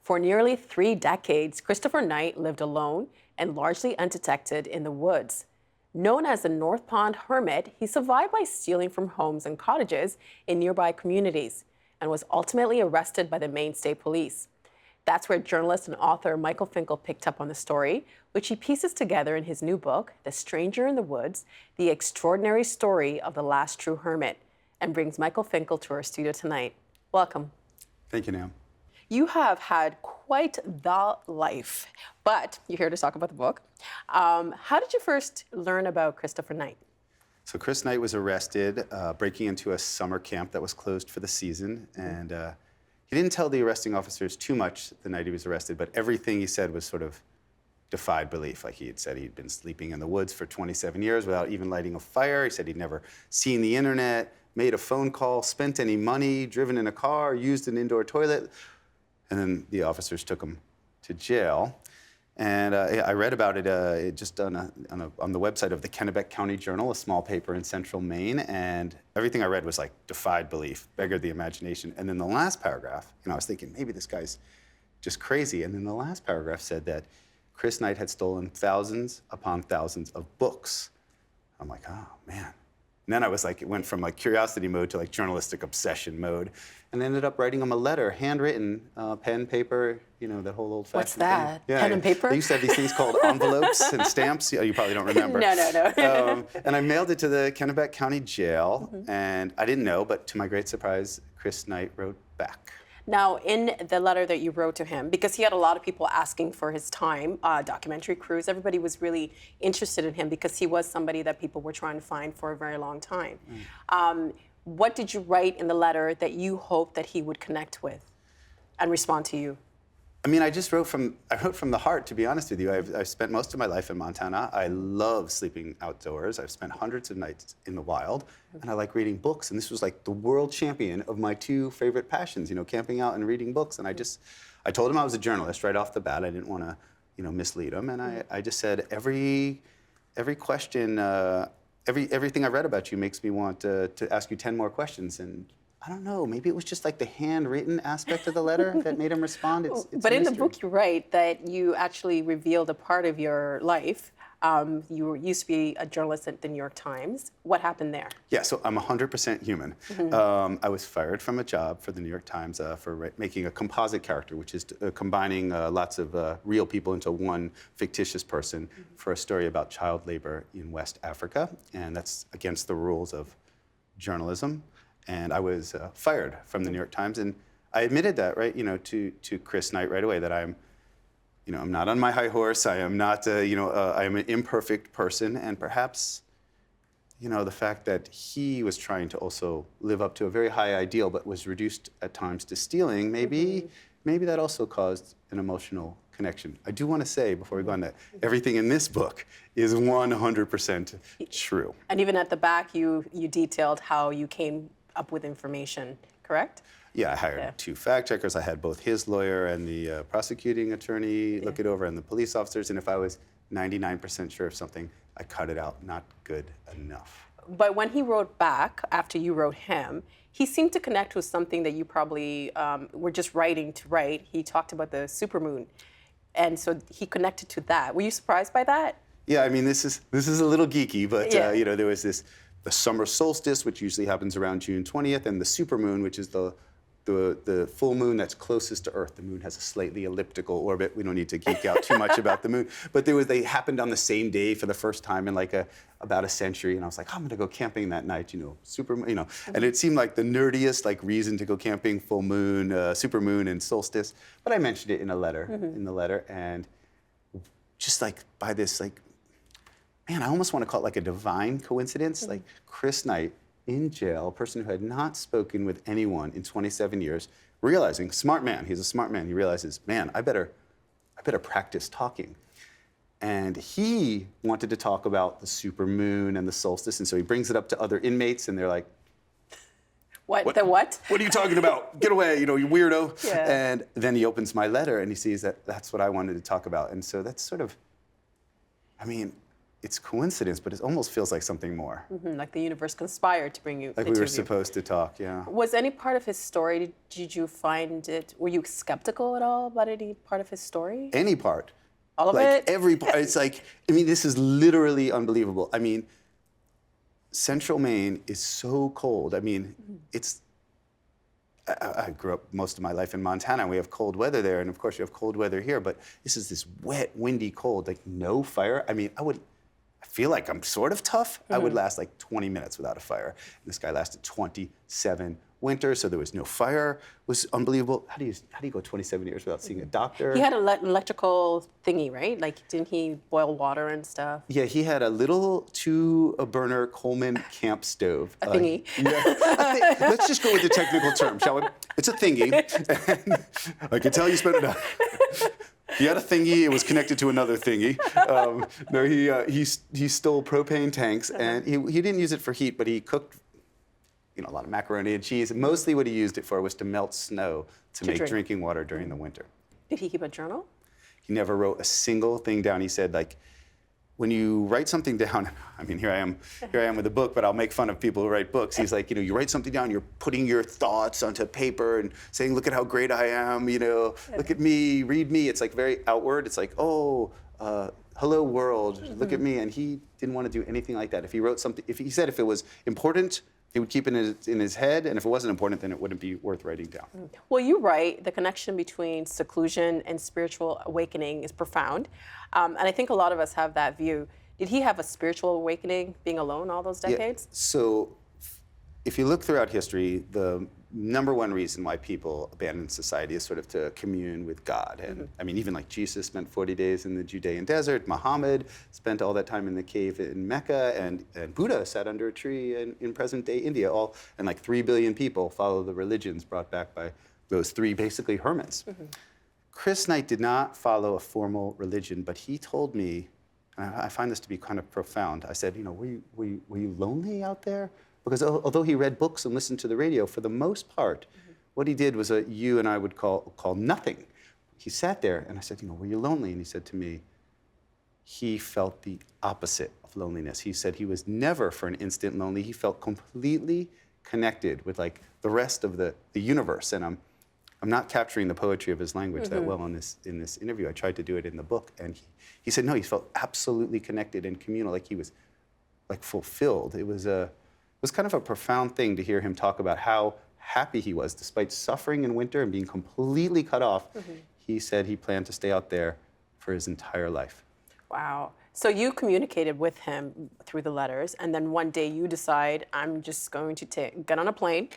For nearly 3 decades, Christopher Knight lived alone and largely undetected in the woods. Known as the North Pond Hermit, he survived by stealing from homes and cottages in nearby communities and was ultimately arrested by the Maine State Police. That's where journalist and author Michael Finkel picked up on the story, which he pieces together in his new book, The Stranger in the Woods, The Extraordinary Story of the Last True Hermit, and brings Michael Finkel to our studio tonight. Welcome. Thank you, Nam. You have had quite the life, but you're here to talk about the book. How did you first learn about Christopher Knight? So Chris Knight was arrested breaking into a summer camp that was closed for the season, and he didn't tell the arresting officers too much the night he was arrested, but everything he said was sort of defied belief. Like, he had said he'd been sleeping in the woods for 27 years without even lighting a fire. He said he'd never seen the internet, made a phone call, spent any money, driven in a car, used an indoor toilet. And then the officers took him to jail. And I read about it just on the website of the Kennebec County Journal, a small paper in central Maine. And everything I read was like defied belief, beggared the imagination. And then the last paragraph, I was thinking, maybe this guy's just crazy. And then the last paragraph said that Chris Knight had stolen thousands upon thousands of books. I'm like, oh, man. And then I was like, it went from like curiosity mode to like journalistic obsession mode, and ended up writing him a letter, handwritten, pen, paper, that whole old-fashioned What's that? thing. Yeah, pen and paper? They used to have these things called envelopes and stamps. You probably don't remember. No. And I mailed it to the Kennebec County Jail, and I didn't know, but to my great surprise, Chris Knight wrote back. Now, in the letter that you wrote to him, because he had a lot of people asking for his time, documentary crews, everybody was really interested in him because he was somebody that people were trying to find for a very long time. What did you write in the letter that you hoped that he would connect with and respond to you? I mean, I wrote from the heart, to be honest with you. I've spent most of my life in Montana. I love sleeping outdoors. I've spent hundreds of nights in the wild, and I like reading books. And this was like the world champion of my two favorite passions, camping out and reading books. And I told him I was a journalist right off the bat. I didn't want to, mislead him. And I just said, every question, everything I read about you makes me want to ask you 10 more questions. And I don't know, maybe it was just like the handwritten aspect of the letter that made him respond. It's but in the mystery. book, you write that you actually revealed a part of your life. You used to be a journalist at the New York Times. What happened there? Yeah, so I'm 100% human. I was fired from a job for the New York Times for making a composite character, which is combining lots of real people into one fictitious person for a story about child labor in West Africa. And that's against the rules of journalism. And I was fired from the New York Times, and I admitted that, right, to Chris Knight right away, that I'm not on my high horse. I am not, I am an imperfect person, and perhaps, the fact that he was trying to also live up to a very high ideal, but was reduced at times to stealing, maybe that also caused an emotional connection. I do want to say, before we go on, that everything in this book is 100% true. And even at the back, you detailed how you came up with information, correct? Yeah, I hired 2 fact checkers. I had both his lawyer and the prosecuting attorney look it over, and the police officers. And if I was 99% sure of something, I cut it out. Not good enough. But when he wrote back, after you wrote him, he seemed to connect with something that you probably were just writing to write. He talked about the supermoon, and so he connected to that. Were you surprised by that? Yeah, I mean, this is a little geeky, but there was the summer solstice, which usually happens around June 20th, and the supermoon, which is the full moon that's closest to Earth. The moon has a slightly elliptical orbit. We don't need to geek out too much about the moon. But they happened on the same day for the first time in about a century. And I was like, I'm going to go camping that night, supermoon, And it seemed like the nerdiest reason to go camping, full moon, supermoon, and solstice. But I mentioned it in the letter, and just by this man, I almost want to call it a divine coincidence. Chris Knight in jail, a person who had not spoken with anyone in 27 years, realizing, smart man, he's a smart man, he realizes, man, I better practice talking. And he wanted to talk about the supermoon and the solstice, and so he brings it up to other inmates, and they're like, What? The what? What are you talking about? Get away, you weirdo. Yeah. And then he opens my letter, and he sees that that's what I wanted to talk about. And so that's sort of, it's coincidence, but it almost feels like something more. Like the universe conspired to bring you Like we into were view. supposed to talk, yeah. Was any part of his story, did you find it, were you skeptical at all about any part of his story? Any part. All of Like it? every part. It's like, I mean, this is literally unbelievable. I mean, central Maine is so cold. I mean, I grew up most of my life in Montana, and we have cold weather there, and of course you have cold weather here, but this is this wet, windy cold, like no fire. I mean, I feel like I'm sort of tough. I would last like 20 minutes without a fire. And this guy lasted 27 winters, so there was no fire. It was unbelievable. How do you go 27 years without seeing a doctor? He had an electrical thingy, right? Like, didn't he boil water and stuff? Yeah, he had a little two-burner Coleman camp stove. A thingy. Yeah, let's just go with the technical term, shall we? It's a thingy. And I can tell you spent it. He had a thingy. It was connected to another thingy. No, he stole propane tanks, and he didn't use it for heat, but he cooked, a lot of macaroni and cheese. Mostly what he used it for was to melt snow to make drink. drinking water during the winter. Did he keep a journal? He never wrote a single thing down. He said, like, when you write something down, I mean, here I am with a book, but I'll make fun of people who write books. He's like, you write something down, you're putting your thoughts onto paper and saying, look at how great I am, look at me, read me. It's like very outward. It's like, hello world, look at me. And he didn't want to do anything like that. If he wrote something, if he said if it was important, he would keep it in his head, and if it wasn't important, then it wouldn't be worth writing down. Well, you write the connection between seclusion and spiritual awakening is profound. And I think a lot of us have that view. Did he have a spiritual awakening being alone all those decades? Yeah. So if you look throughout history, the number one reason why people abandon society is sort of to commune with God. And I mean, even like Jesus spent 40 days in the Judean desert, Muhammad spent all that time in the cave in Mecca, and Buddha sat under a tree in present-day India. And like 3 billion people follow the religions brought back by those 3 basically hermits. Chris Knight did not follow a formal religion, but he told me, and I find this to be kind of profound. I said, were you lonely out there? Because although he read books and listened to the radio, for the most part, what he did was what you and I would call nothing. He sat there, and I said, were you lonely? And he said to me, he felt the opposite of loneliness. He said he was never for an instant lonely. He felt completely connected with like the rest of the universe. And I'm not capturing the poetry of his language that well in this interview. I tried to do it in the book, and he said no, he felt absolutely connected and communal, like he was like fulfilled. It was kind of a profound thing to hear him talk about how happy he was despite suffering in winter and being completely cut off. He said he planned to stay out there for his entire life. Wow. So you communicated with him through the letters, and then one day you decide, I'm just going to get on a plane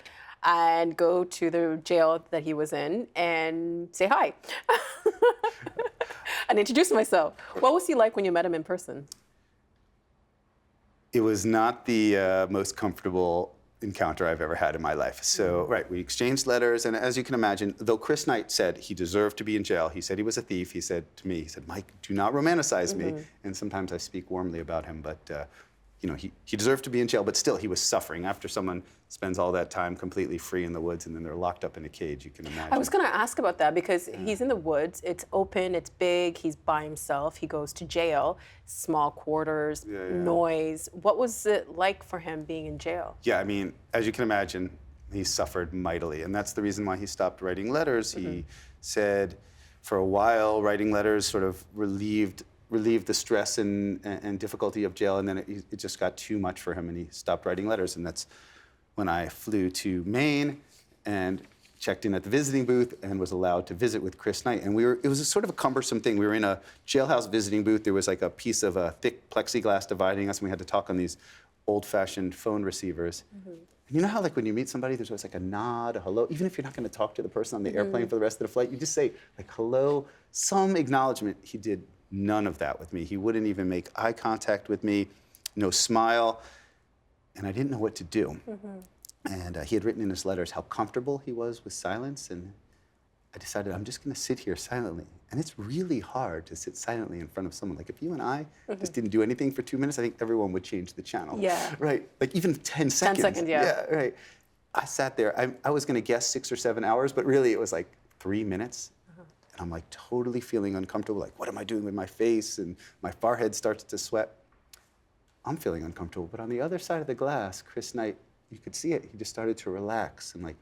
and go to the jail that he was in and say hi and introduce myself. What was he like when you met him in person? It was not the most comfortable encounter I've ever had in my life. So, we exchanged letters, and as you can imagine, though Chris Knight said he deserved to be in jail, he said he was a thief, he said to me, Mike, do not romanticize me. And sometimes I speak warmly about him, but he deserved to be in jail, but still he was suffering. After someone spends all that time completely free in the woods and then they're locked up in a cage, you can imagine. I was going to ask about that because he's in the woods, it's open, it's big, he's by himself, he goes to jail, small quarters, noise. What was it like for him being in jail? Yeah, I mean, as you can imagine, he suffered mightily, and that's the reason why he stopped writing letters. He said for a while writing letters sort of relieved the stress and difficulty of jail, and then it just got too much for him, and he stopped writing letters. And that's when I flew to Maine and checked in at the visiting booth and was allowed to visit with Chris Knight. And it was a sort of a cumbersome thing. We were in a jailhouse visiting booth. There was like a piece of a thick plexiglass dividing us, and we had to talk on these old-fashioned phone receivers. And you know how like when you meet somebody, there's always like a nod, a hello, even if you're not going to talk to the person on the airplane for the rest of the flight, you just say like hello, some acknowledgement. He did none of that with me. He wouldn't even make eye contact with me, no smile, and I didn't know what to do. And he had written in his letters how comfortable he was with silence, and I decided I'm just going to sit here silently. And it's really hard to sit silently in front of someone. Like if you and I just didn't do anything for 2 minutes, I think everyone would change the channel. Yeah. Right? Like even 10 seconds. 10 seconds, yeah. Yeah, right. I sat there. I was going to guess 6 or 7 hours, but really it was like 3 minutes. And I'm like totally feeling uncomfortable. Like, what am I doing with my face? And my forehead starts to sweat. I'm feeling uncomfortable. But on the other side of the glass, Chris Knight, you could see it. He just started to relax and like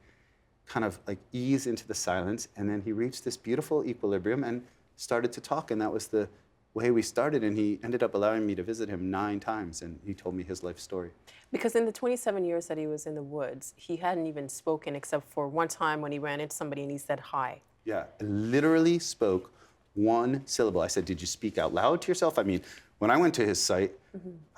kind of like ease into the silence. And then he reached this beautiful equilibrium and started to talk. And that was the way we started. And he ended up allowing me to visit him 9 times. And he told me his life story. Because in the 27 years that he was in the woods, he hadn't even spoken except for one time when he ran into somebody and he said hi. Yeah, I literally spoke 1 syllable. I said, did you speak out loud to yourself? I mean, when I went to his site,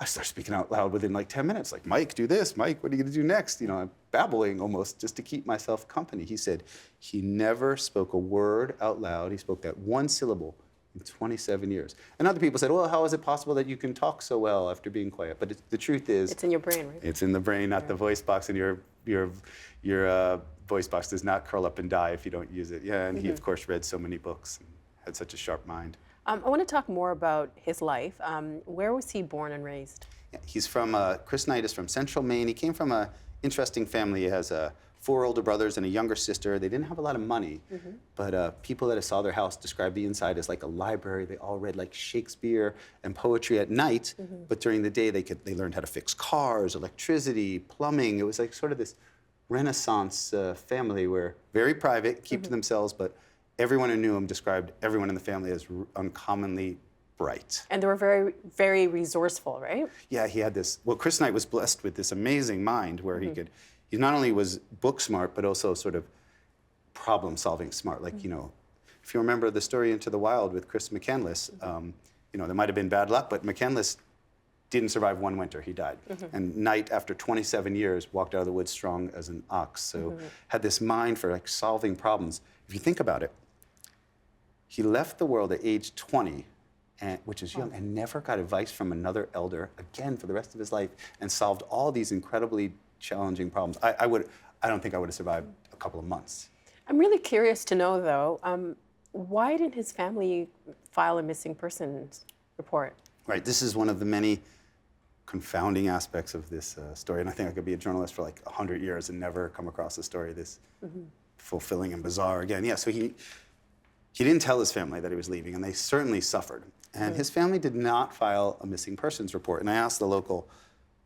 I started speaking out loud within like 10 minutes. Like, Mike, do this. Mike, what are you going to do next? You know, I'm babbling almost just to keep myself company. He said he never spoke a word out loud. He spoke that 1 syllable in 27 years. And other people said, well, how is it possible that you can talk so well after being quiet? But the truth is... It's in your brain, right? It's in the brain, not the voice box. And your voice box does not curl up and die if you don't use it. Yeah, and he, of course, read so many books and had such a sharp mind. I want to talk more about his life. Where was he born and raised? Yeah, he's from, Chris Knight is from Central Maine. He came from an interesting family. He has 4 older brothers and a younger sister. They didn't have a lot of money, but people that saw their house described the inside as like a library. They all read like Shakespeare and poetry at night, but during the day they learned how to fix cars, electricity, plumbing. It was like sort of this Renaissance family where very private, keep to themselves, but everyone who knew him described everyone in the family as uncommonly bright. And they were very, very resourceful, right? Yeah, he had this, well, Chris Knight was blessed with this amazing mind where he not only was book smart, but also sort of problem solving smart. Like, you know, if you remember the story Into the Wild with Chris McCandless, you know, there might have been bad luck, but McCandless didn't survive 1 winter, he died. And Knight, after 27 years, walked out of the woods strong as an ox. So had this mind for like solving problems. If you think about it, he left the world at age 20, which is young, and never got advice from another elder again for the rest of his life, and solved all these incredibly challenging problems. I don't think I would have survived a couple of months. I'm really curious to know, though, why didn't his family file a missing persons report? Right, this is one of the many confounding aspects of this story, and I think I could be a journalist for like 100 years and never come across a story this fulfilling and bizarre again. Yeah, so he didn't tell his family that he was leaving, and they certainly suffered. And his family did not file a missing persons report. And I asked the local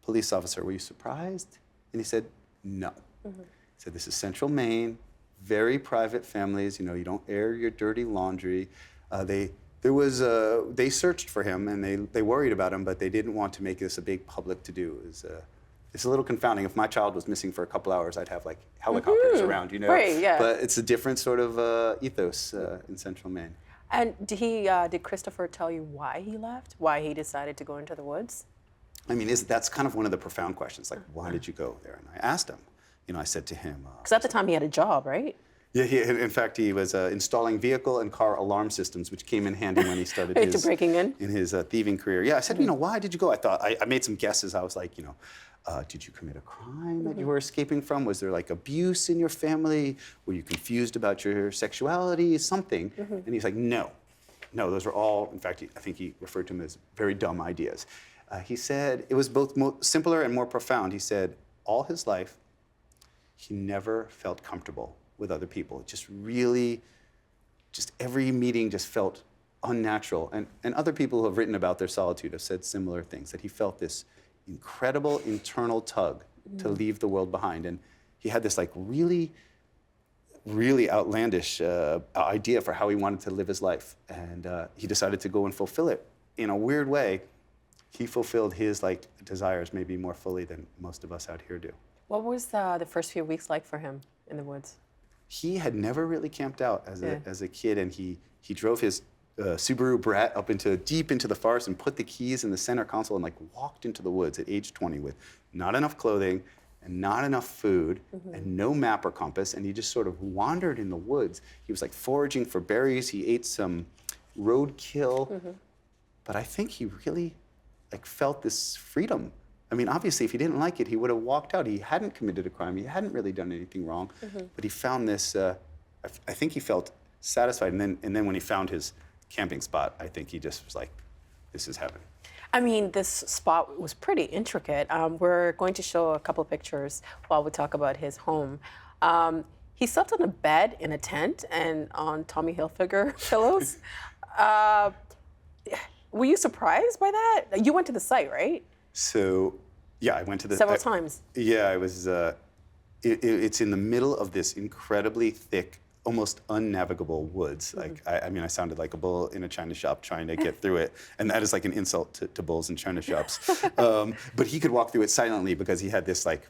police officer, were you surprised? And he said, no. He said, this is Central Maine, very private families. You know, you don't air your dirty laundry. They searched for him, and they worried about him, but they didn't want to make this a big public to-do. It's a little confounding. If my child was missing for a couple hours, I'd have like helicopters around, you know? Right, yeah. But it's a different sort of ethos in Central Maine. And did Christopher tell you why he left? Why he decided to go into the woods? I mean, that's kind of one of the profound questions, like, why did you go there? And I asked him, you know, I said to him... Because at the time he had a job, right? Yeah, in fact, he was installing vehicle and car alarm systems, which came in handy when he started breaking in his thieving career. Yeah, I said, you know, why did you go? I made some guesses. I was like, you know, did you commit a crime that you were escaping from? Was there like abuse in your family? Were you confused about your sexuality? Something. And he's like, no, those were all, in fact, I think he referred to them as very dumb ideas. He said it was both simpler and more profound. He said all his life, he never felt comfortable with other people. Just every meeting just felt unnatural. And other people who have written about their solitude have said similar things, that he felt this incredible internal tug to leave the world behind. And he had this like really outlandish idea for how he wanted to live his life. And he decided to go and fulfill it. In a weird way, he fulfilled his like desires maybe more fully than most of us out here do. What was the first few weeks like for him in the woods? He had never really camped out as a kid, and he drove his Subaru Brat up deep into the forest and put the keys in the center console and like walked into the woods at age 20 with not enough clothing and not enough food and no map or compass, and he just sort of wandered in the woods. He was like foraging for berries. He ate some roadkill, but I think he really like felt this freedom. I mean, obviously, if he didn't like it, he would have walked out. He hadn't committed a crime. He hadn't really done anything wrong. But he found this, I think he felt satisfied. And then when he found his camping spot, I think he just was like, this is heaven. I mean, this spot was pretty intricate. We're going to show a couple of pictures while we talk about his home. He slept on a bed in a tent and on Tommy Hilfiger pillows. Were you surprised by that? You went to the site, right? So, yeah, I went to the... Several times. Yeah, I was... it's in the middle of this incredibly thick, almost unnavigable woods. Like, I mean, I sounded like a bull in a china shop trying to get through it, and that is like an insult to bulls in china shops. But he could walk through it silently because he had this like...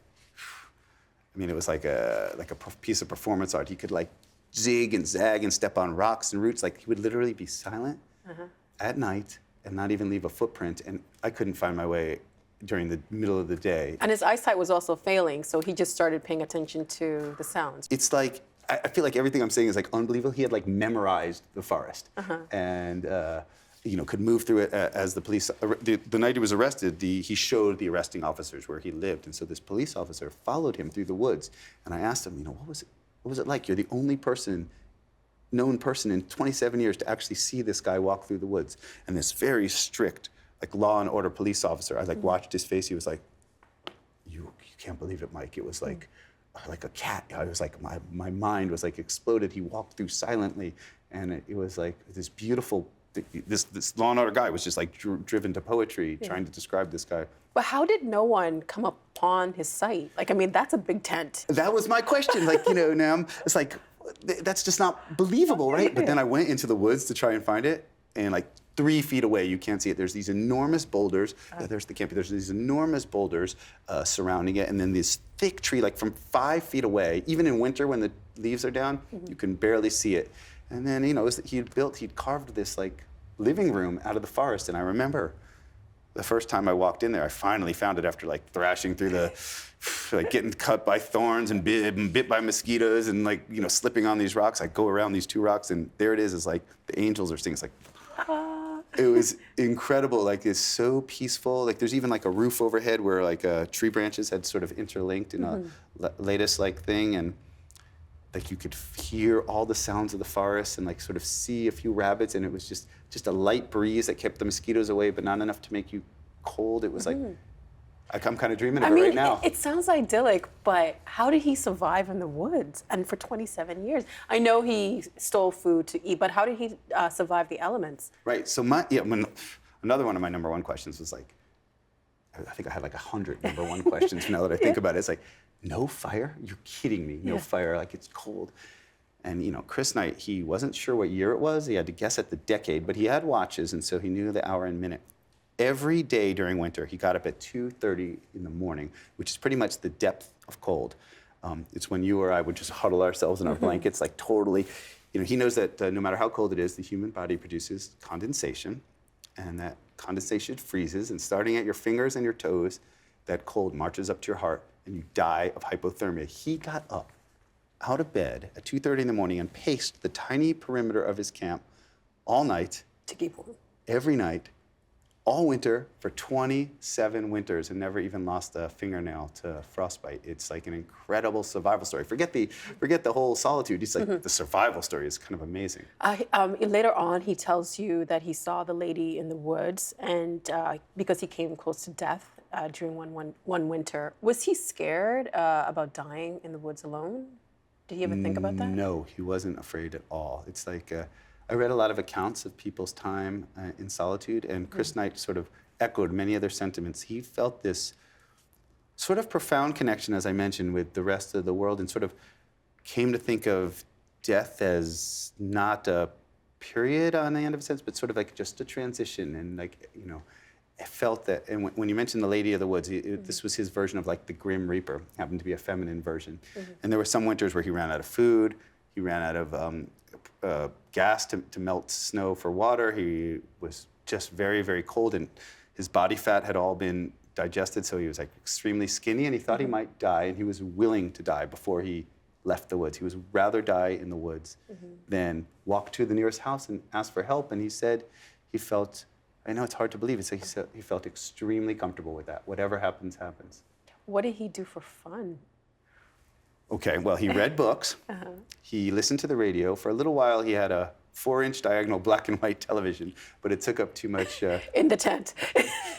I mean, it was like a piece of performance art. He could like zig and zag and step on rocks and roots. Like he would literally be silent at night and not even leave a footprint. And I couldn't find my way during the middle of the day. And his eyesight was also failing, so he just started paying attention to the sounds. It's like, I feel like everything I'm saying is like unbelievable. He had like memorized the forest and you know, could move through it as the police. The night he was arrested, he showed the arresting officers where he lived, and so this police officer followed him through the woods. And I asked him, you know, what was it like? You're the only known person in 27 years to actually see this guy walk through the woods. And this very strict, like law and order police officer, I like watched his face. He was like, you can't believe it, Mike. It was like a cat. I was like, my mind was like exploded. He walked through silently, and it was like this beautiful. This Law and Order guy was just like driven to poetry, trying to describe this guy. But how did no one come upon his site? Like, I mean, that's a big tent. That was my question. Like, you know, now it's like, that's just not believable, right? But then I went into the woods to try and find it, and like 3 feet away, you can't see it. There's these enormous boulders. There's the campy. There's these enormous boulders surrounding it, and then this thick tree, like from 5 feet away. Even in winter, when the leaves are down, you can barely see it. And then, you know, he'd carved this like living room out of the forest. And I remember the first time I walked in there, I finally found it after like thrashing through like getting cut by thorns and bit by mosquitoes and like, you know, slipping on these rocks. I go around these 2 rocks and there it is like the angels are singing. It's like, it was incredible. Like it's so peaceful. Like there's even like a roof overhead where like tree branches had sort of interlinked in a lattice like thing. And like you could hear all the sounds of the forest and like sort of see a few rabbits, and it was just a light breeze that kept the mosquitoes away, but not enough to make you cold. It was like, I'm kind of dreaming of it right now. It sounds idyllic, but how did he survive in the woods and for 27 years? I know he stole food to eat, but how did he survive the elements? Right, so another one of my number 1 questions was like, I think I had like 100 number 1 questions now that I think about it. It's like, no fire? You're kidding me. No fire, like it's cold. And you know, Chris Knight, he wasn't sure what year it was. He had to guess at the decade, but he had watches, and so he knew the hour and minute. Every day during winter, he got up at 2:30 in the morning, which is pretty much the depth of cold. It's when you or I would just huddle ourselves in our blankets, like totally. You know, he knows that no matter how cold it is, the human body produces condensation, and that condensation freezes, and starting at your fingers and your toes, that cold marches up to your heart, and you die of hypothermia. He got up out of bed at 2:30 in the morning and paced the tiny perimeter of his camp all night. To keep warm. Every night, all winter, for 27 winters, and never even lost a fingernail to frostbite. It's like an incredible survival story. Forget the whole solitude. It's like the survival story is kind of amazing. Later on, he tells you that he saw the lady in the woods, and because he came close to death during one winter. Was he scared about dying in the woods alone? Did he ever think about that? No, he wasn't afraid at all. It's like, I read a lot of accounts of people's time in solitude, and Chris Knight sort of echoed many of their sentiments. He felt this sort of profound connection, as I mentioned, with the rest of the world, and sort of came to think of death as not a period on the end of a sense, but sort of like just a transition. And like, you know, I felt that, and when you mentioned the Lady of the Woods, this was his version of like the Grim Reaper, happened to be a feminine version. And there were some winters where he ran out of food, he ran out of gas to melt snow for water, he was just very, very cold, and his body fat had all been digested, so he was like extremely skinny, and he thought he might die, and he was willing to die before he left the woods. He would rather die in the woods than walk to the nearest house and ask for help, and he said he felt, I know it's hard to believe, he said he felt extremely comfortable with that. Whatever happens, happens. What did he do for fun? Okay, well, he read books. He listened to the radio. For a little while, he had a 4-inch diagonal black and white television, but it took up too much. In the tent.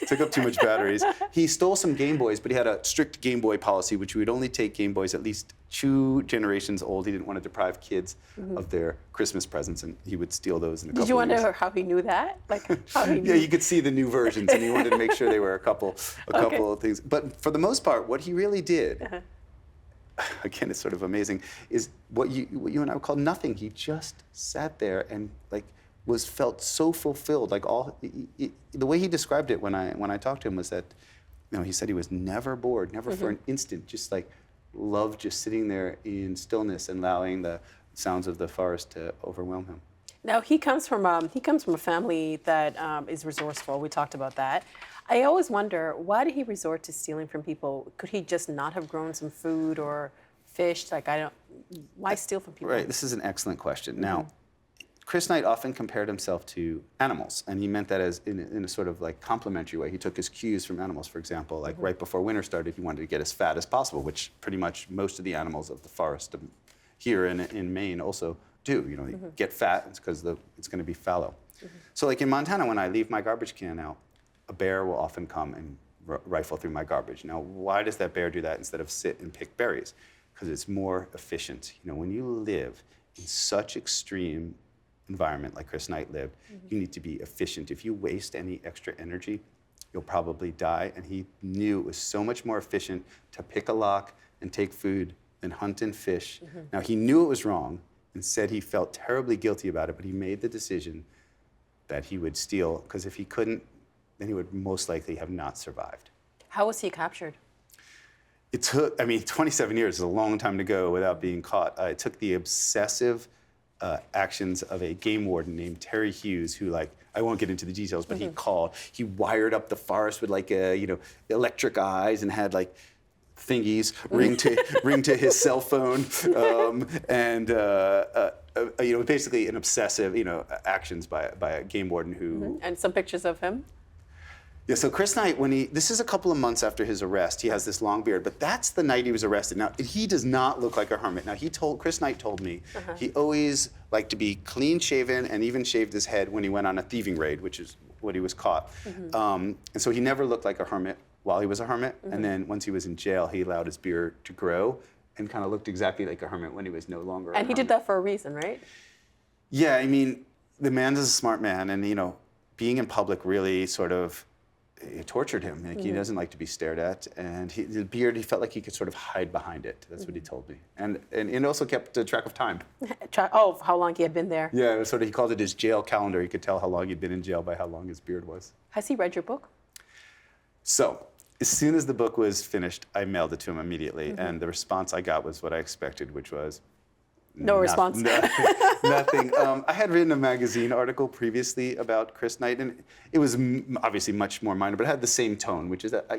Took up too much batteries. He stole some Game Boys, but he had a strict Game Boy policy, which we would only take Game Boys at least 2 generations old. He didn't want to deprive kids of their Christmas presents, and he would steal those in a couple Did you of years. wonder how he knew that? Like how he knew? Yeah, you could see the new versions, and he wanted to make sure they were a couple of things. But for the most part, what he really did, again, it's sort of amazing, is what you and I would call nothing. He just sat there and felt so fulfilled. Like the way he described it when I talked to him was that, he said he was never bored, never for an instant, just like loved just sitting there in stillness and allowing the sounds of the forest to overwhelm him. Now he comes from a family that is resourceful. We talked about that. I always wonder, why did he resort to stealing from people? Could he just not have grown some food or fish? Why steal from people? Right. This is an excellent question. Now, Chris Knight often compared himself to animals, and he meant that as in a sort of like complimentary way. He took his cues from animals. For example, like right before winter started, he wanted to get as fat as possible, which pretty much most of the animals of the forest here in Maine also do. They get fat because it's going to be fallow. So like in Montana, when I leave my garbage can out, a bear will often come and rifle through my garbage. Now, why does that bear do that instead of sit and pick berries? Because it's more efficient. When you live in such extreme environment like Chris Knight lived, you need to be efficient. If you waste any extra energy, you'll probably die. And he knew it was so much more efficient to pick a lock and take food than hunt and fish. Now, he knew it was wrong and said he felt terribly guilty about it, but he made the decision that he would steal, because if he couldn't, then he would most likely have not survived. How was he captured? It took, 27 years is a long time to go without being caught. It took the obsessive actions of a game warden named Terry Hughes, who I won't get into the details, but he wired up the forest with electric eyes and had thingies ring to his cell phone, basically an obsessive, actions by a game warden who. And some pictures of him. Yeah, so Chris Knight, this is a couple of months after his arrest, he has this long beard, but that's the night he was arrested. Now, he does not look like a hermit. Now, Chris Knight told me he always liked to be clean shaven and even shaved his head when he went on a thieving raid, which is what he was caught. And so he never looked like a hermit while he was a hermit. And then once he was in jail, he allowed his beard to grow and kind of looked exactly like a hermit when he was no longer a hermit. And he did that for a reason, right? Yeah, the man is a smart man, and being in public really sort of it tortured him. He doesn't like to be stared at, and the beard, he felt like he could sort of hide behind it. That's what he told me, and it also kept track of time. How long he had been there? Yeah, it was he called it his jail calendar. He could tell how long he'd been in jail by how long his beard was. Has he read your book? So, as soon as the book was finished, I mailed it to him immediately, and the response I got was what I expected, which was no response. Nothing. I had written a magazine article previously about Chris Knight, and it was obviously much more minor, but it had the same tone, which is that,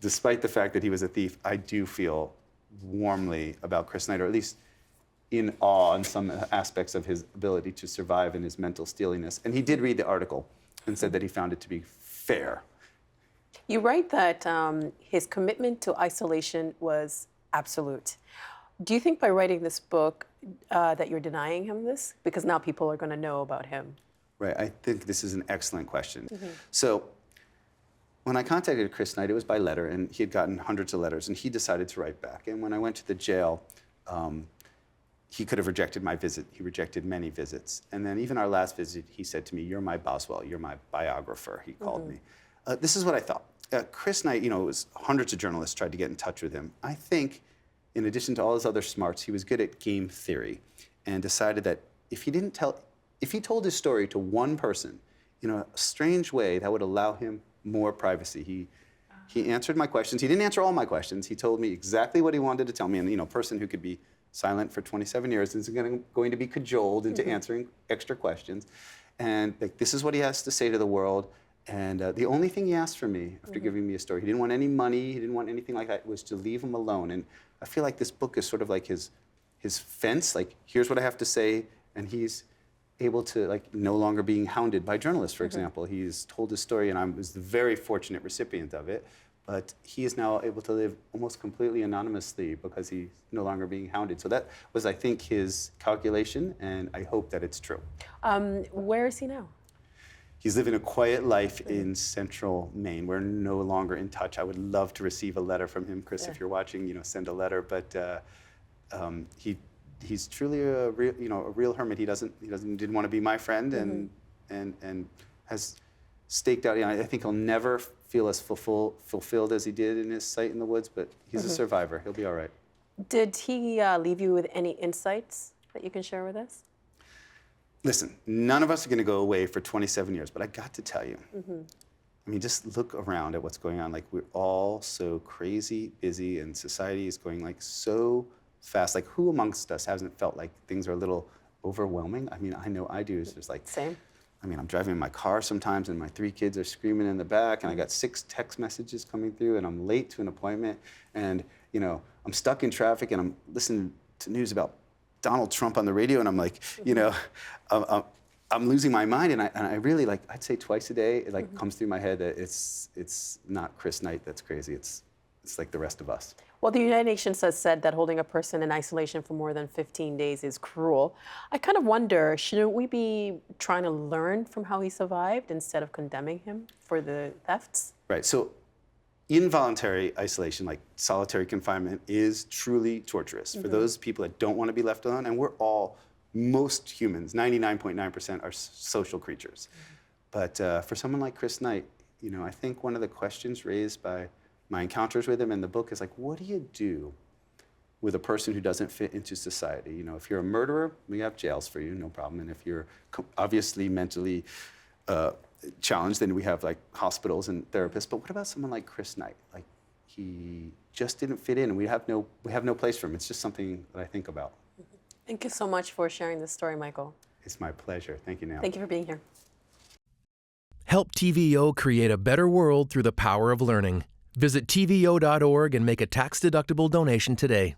despite the fact that he was a thief, I do feel warmly about Chris Knight, or at least in awe in some aspects of his ability to survive and his mental steeliness. And he did read the article and said that he found it to be fair. You write that his commitment to isolation was absolute. Do you think by writing this book that you're denying him this? Because now people are going to know about him. Right. I think this is an excellent question. So when I contacted Chris Knight, it was by letter, and he had gotten hundreds of letters, and he decided to write back. And when I went to the jail, he could have rejected my visit. He rejected many visits. And then even our last visit, he said to me, "You're my Boswell. You're my biographer," he called me. This is what I thought. Chris Knight, it was hundreds of journalists tried to get in touch with him. I think, in addition to all his other smarts, he was good at game theory, and decided that if he told his story to one person in a strange way, that would allow him more privacy. He answered my questions. He didn't answer all my questions. He told me exactly what he wanted to tell me. And a person who could be silent for 27 years is going to be cajoled into answering extra questions. And this is what he has to say to the world. And the only thing he asked from me after giving me a story, he didn't want any money, he didn't want anything like that, was to leave him alone. And I feel like this book is sort of like his fence, here's what I have to say, and he's able to no longer being hounded by journalists, for example. He's told his story, and I was the very fortunate recipient of it, but he is now able to live almost completely anonymously because he's no longer being hounded. So that was, I think, his calculation, and I hope that it's true. Where is he now? He's living a quiet life in central Maine. We're no longer in touch. I would love to receive a letter from him, Chris. If you're watching, send a letter. But he's truly a real hermit. He didn't want to be my friend, and has staked out. I think he'll never feel as fulfilled as he did in his site in the woods. But he's a survivor. He'll be all right. Did he leave you with any insights that you can share with us? Listen, none of us are going to go away for 27 years, but I got to tell you, I mean, just look around at what's going on. Like, we're all so crazy busy, and society is going like so fast. Like, who amongst us hasn't felt like things are a little overwhelming? I mean, I know I do. It's just like, Same. I mean, I'm driving in my car sometimes, and my 3 kids are screaming in the back, and I got 6 text messages coming through, and I'm late to an appointment, and I'm stuck in traffic, and I'm listening to news about Donald Trump on the radio, and I'm like, I'm losing my mind, and I really, like, I'd say twice a day, it like comes through my head that it's not Chris Knight that's crazy. It's like the rest of us. Well, the United Nations has said that holding a person in isolation for more than 15 days is cruel. I kind of wonder, shouldn't we be trying to learn from how he survived instead of condemning him for the thefts? Right. So involuntary isolation, like solitary confinement, is truly torturous for those people that don't want to be left alone. And most humans, 99.9%, are social creatures. But for someone like Chris Knight, I think one of the questions raised by my encounters with him in the book is like, what do you do with a person who doesn't fit into society? If you're a murderer, we have jails for you, no problem. And if you're obviously mentally challenged, then we have like hospitals and therapists. But what about someone like Chris Knight? Like, he just didn't fit in, and we have no place for him. It's just something that I think about. Thank you so much for sharing this story, Michael. It's my pleasure. Thank you, Neil. Thank you for being here. Help TVO create a better world through the power of learning. Visit TVO.org and make a tax-deductible donation today.